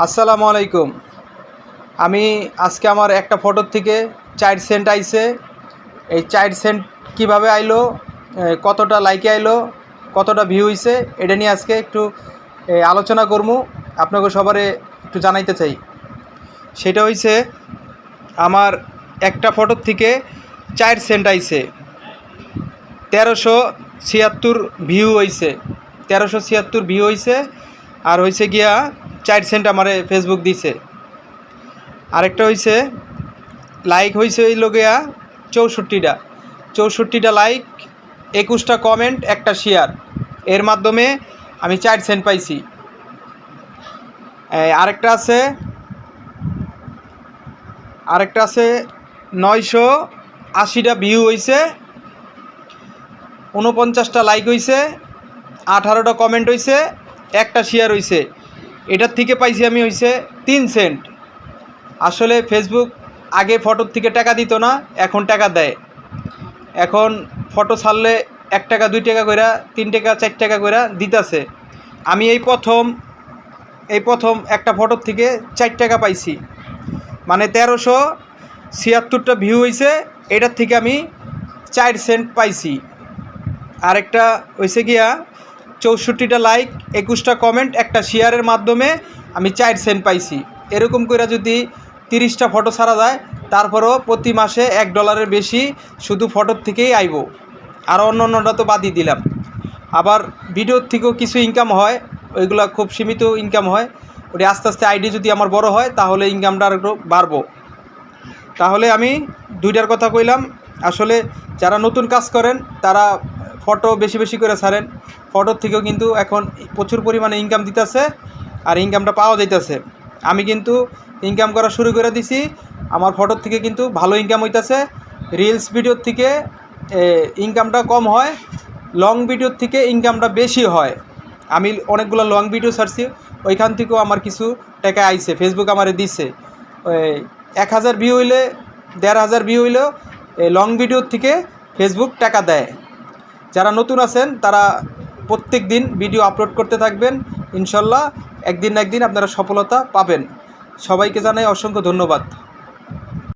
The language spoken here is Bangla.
আসসালামু আলাইকুম। আমি আজকে আমার একটা ফটোর থেকে 4 সেন্ট আইছে। এই 4 সেন্ট কীভাবে আইলো, কতটা লাইকে আইলো, কতটা ভিউ হইছে, এটা নিয়ে আজকে একটু আলোচনা করবো। আপনাকে সবারে একটু জানাইতে চাই। সেটা হইছে আমার একটা ফটোর থেকে 4 সেন্ট আইছে, 1376 ভিউ হইছে, 1376 ভিউ হইছে। আর হইছে গিয়া 4 সেন্ট আমারে ফেসবুক দিছে। আরেকটা হইছে লাইক হইছে হইল গিয়া 64টা লাইক, 21টা কমেন্ট, একটা শেয়ার। এর মাধ্যমে আমি 4 সেন্ট পাইছি। আরেকটা আছে 980টা ভিউ হইছে, 49টা লাইক হইছে, 18টা কমেন্ট হইছে, একটা শেয়ার হইছে। এটার থেকে পাইছি আমি হইছে 3 সেন্ট। আসলে ফেসবুক আগে ফটোর থেকে টাকা দিত না, এখন টাকা দেয়। এখন ফটো ছাড়লে 1 টাকা 2 টাকা করে, 3 টাকা 4 টাকা করে দিতেছে। আমি এই প্রথম একটা ফটোর থেকে 4 টাকা পাইছি, মানে 1376টা ভিউ হয়েছে, এটার থেকে আমি 4 সেন্ট পাইছি। আরেকটা হয়েছে গিয়া 64টা লাইক, 21টা কমেন্ট, একটা শেয়ারের মাধ্যমে আমি 4 সেন্ট পাইছি। এরকম করে যদি 30টা ফটো ছাড়া যায়, তারপরেও প্রতি মাসে $1 বেশি শুধু ফটোর থেকেই আইব। আর অন্যান্যটা তো বাদই দিলাম। আবার ভিডিওর থেকেও কিছু ইনকাম হয়, ওইগুলো খুব সীমিত ইনকাম হয়। ওটি আস্তে আস্তে আইডি যদি আমার বড় হয়, তাহলে ইনকামটা আর একটু বাড়বো। তাহলে আমি দুইটার কথা কইলাম। আসলে যারা নতুন কাজ করেন, তারা ফটো বেশি বেশি করে ছাড়েন। ফটোর থেকেও কিন্তু এখন প্রচুর পরিমাণে ইনকাম দিতেছে, আর ইনকামটা পাওয়া যাইতেছে। আমি কিন্তু ইনকাম করা শুরু করে দিছি। আমার ফটোর থেকে কিন্তু ভালো ইনকাম হইতেছে। রিলস ভিডিওর থেকে ইনকামটা কম হয়, লং ভিডিওর থেকে ইনকামটা বেশি হয়। আমি অনেকগুলো লং ভিডিও ছাড়ছি, ওইখান থেকেও আমার কিছু টাকা আইছে, ফেসবুক আমারে দিছে। 1000 ভিউ হইলে, 1500 ভিউ হইলেও লং ভিডিওর থেকে ফেসবুক টাকা দেয়। যারা নতুন আছেন, তারা প্রত্যেক দিন ভিডিও আপলোড করতে থাকবেন। ইনশাল্লাহ একদিন না একদিন আপনারা সফলতা পাবেন। সবাইকে জানাই অসংখ্য ধন্যবাদ।